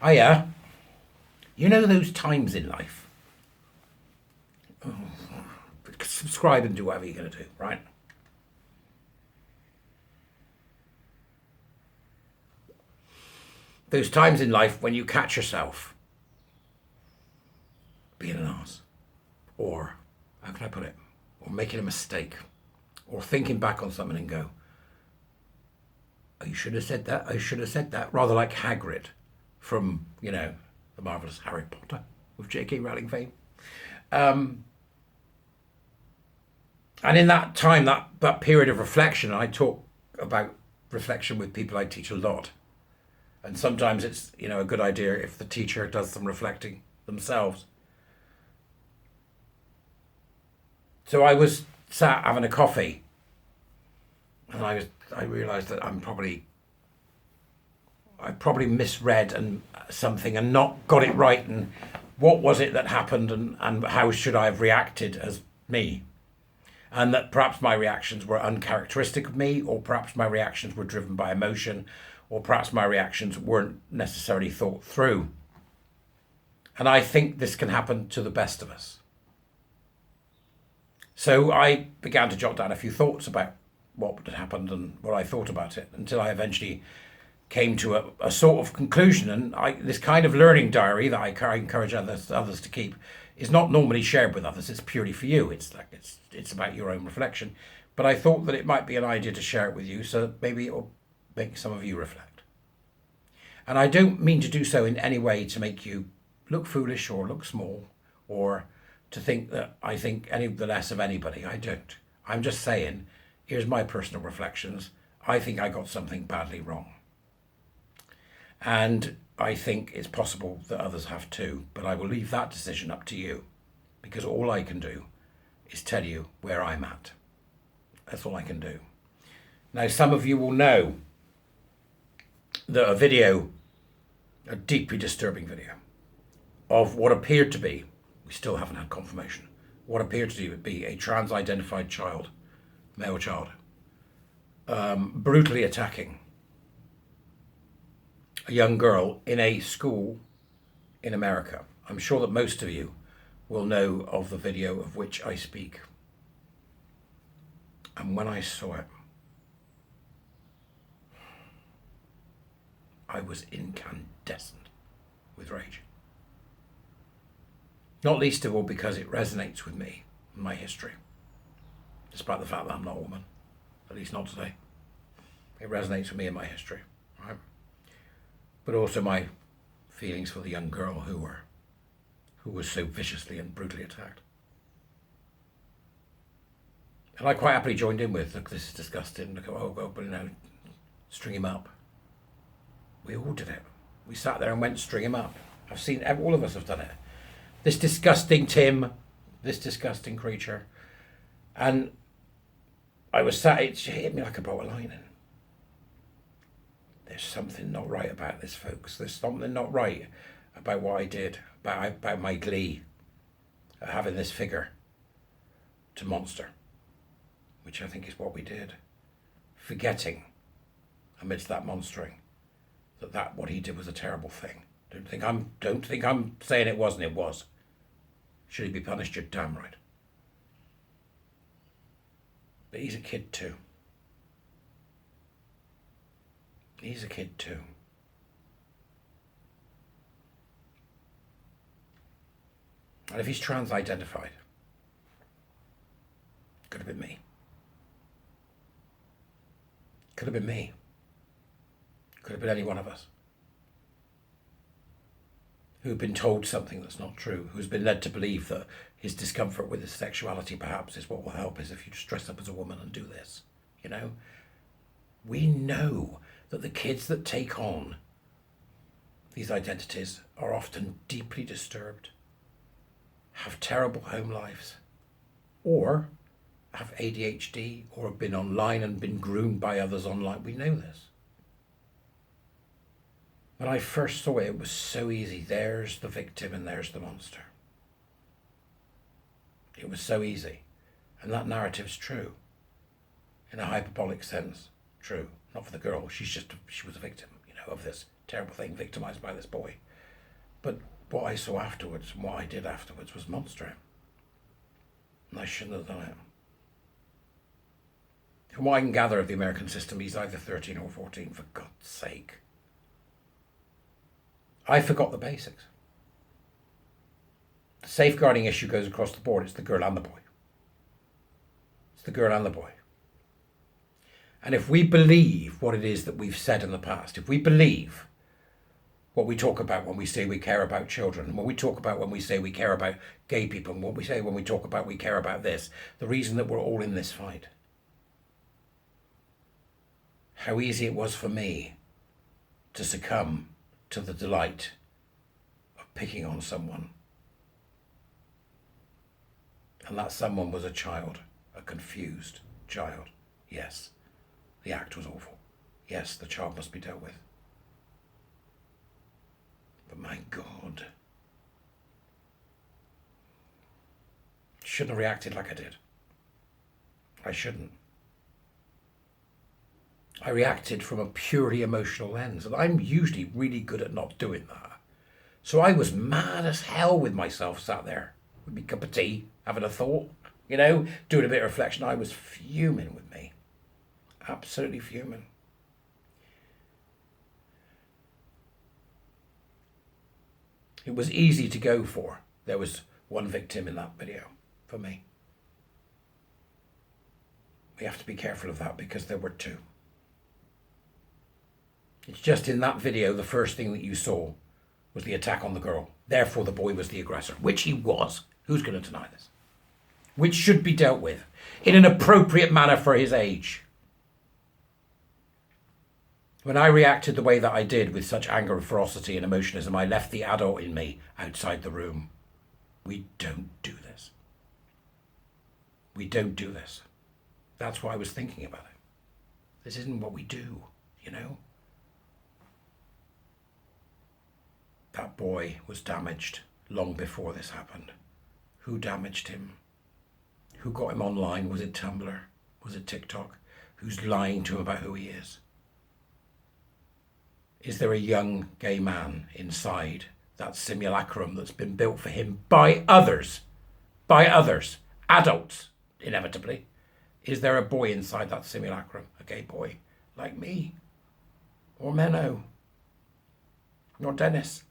Hiya. You know those times in life? Subscribe and do whatever you're going to do, right? Those times in life when you catch yourself being an arse, or, how can I put it, or making a mistake, or thinking back on something and go, oh, you should have said that, I should have said that, rather like Hagrid from, the marvellous Harry Potter with J.K. Rowling fame. And in that time, that period of reflection, I talk about reflection with people I teach a lot. And sometimes it's, a good idea if the teacher does some reflecting themselves. So I was sat having a coffee, and I realised that I probably misread something and not got it right, and what was it that happened, and how should I have reacted as me? And that perhaps my reactions were uncharacteristic of me, or perhaps my reactions were driven by emotion, or perhaps my reactions weren't necessarily thought through. And I think this can happen to the best of us. So I began to jot down a few thoughts about what had happened and what I thought about it, until I eventually came to a sort of conclusion. And this kind of learning diary that I encourage others to keep is not normally shared with others. It's purely for you. It's about your own reflection. But I thought that it might be an idea to share it with you, so maybe it will make some of you reflect. And I don't mean to do so in any way to make you look foolish or look small, or to think that I think any the less of anybody. I don't. I'm just saying, here's my personal reflections. I think I got something badly wrong. And I think it's possible that others have too, but I will leave that decision up to you, because all I can do is tell you where I'm at. That's all I can do. Now, some of you will know that a deeply disturbing video of what appeared to be, we still haven't had confirmation, what appeared to be a trans-identified child, male child, brutally attacking a young girl in a school in America. I'm sure that most of you will know of the video of which I speak. And when I saw it, I was incandescent with rage. Not least of all because it resonates with me and my history, despite the fact that I'm not a woman, at least not today. It resonates with me and my history, right? But also my feelings for the young girl who was so viciously and brutally attacked. And I quite happily joined in with, look, this is disgusting, look, but string him up. We all did it. We sat there and went, string him up. I've seen, all of us have done it. This disgusting Tim, this disgusting creature. And I was sat, it hit me like a bolt of lightning. There's something not right about this, folks. There's something not right about what I did, about my glee at having this figure to monster, which I think is what we did. Forgetting, amidst that monstering, that what he did was a terrible thing. Don't think I'm saying it wasn't. It was. Should he be punished? You're damn right. But he's a kid too. He's a kid too. And if he's trans-identified, could have been me. Could have been me. Could have been any one of us. Who've been told something that's not true, who's been led to believe that his discomfort with his sexuality perhaps is what will help, is if you just dress up as a woman and do this, We know that the kids that take on these identities are often deeply disturbed, have terrible home lives, or have ADHD, or have been online and been groomed by others online. We know this. When I first saw it, it was so easy. There's the victim and there's the monster. It was so easy. And that narrative's true. In a hyperbolic sense, true. Not for the girl. She was a victim, of this terrible thing, victimized by this boy. But what I saw afterwards and what I did afterwards was monstrous. And I shouldn't have done it. From what I can gather of the American system, he's either 13 or 14, for God's sake. I forgot the basics. The safeguarding issue goes across the board. It's the girl and the boy. It's the girl and the boy. And if we believe what it is that we've said in the past, if we believe what we talk about when we say we care about children, and what we talk about when we say we care about gay people, and what we say when we talk about we care about this, the reason that we're all in this fight. How easy it was for me to succumb to the delight of picking on someone. And that someone was a child, a confused child. Yes, the act was awful. Yes, the child must be dealt with. But my God, shouldn't have reacted like I did. I shouldn't. I reacted from a purely emotional lens, and I'm usually really good at not doing that. So I was mad as hell with myself, sat there with my cup of tea, having a thought, doing a bit of reflection. I was fuming with me. Absolutely fuming. It was easy to go for. There was one victim in that video for me. We have to be careful of that because there were two. It's just in that video, the first thing that you saw was the attack on the girl. Therefore, the boy was the aggressor, which he was. Who's going to deny this? Which should be dealt with in an appropriate manner for his age. When I reacted the way that I did with such anger and ferocity and emotionalism, I left the adult in me outside the room. We don't do this. We don't do this. That's why I was thinking about it. This isn't what we do, That boy was damaged long before this happened. Who damaged him? Who got him online? Was it Tumblr? Was it TikTok? Who's lying to him about who he is? Is there a young gay man inside that simulacrum that's been built for him by others? By others. Adults, inevitably. Is there a boy inside that simulacrum? A gay boy like me? Or Menno? Or Dennis?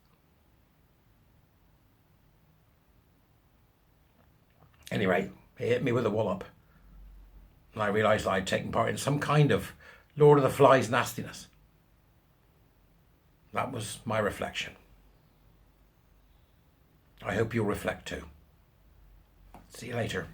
Anyway, he hit me with a wallop. And I realised I'd taken part in some kind of Lord of the Flies nastiness. That was my reflection. I hope you'll reflect too. See you later.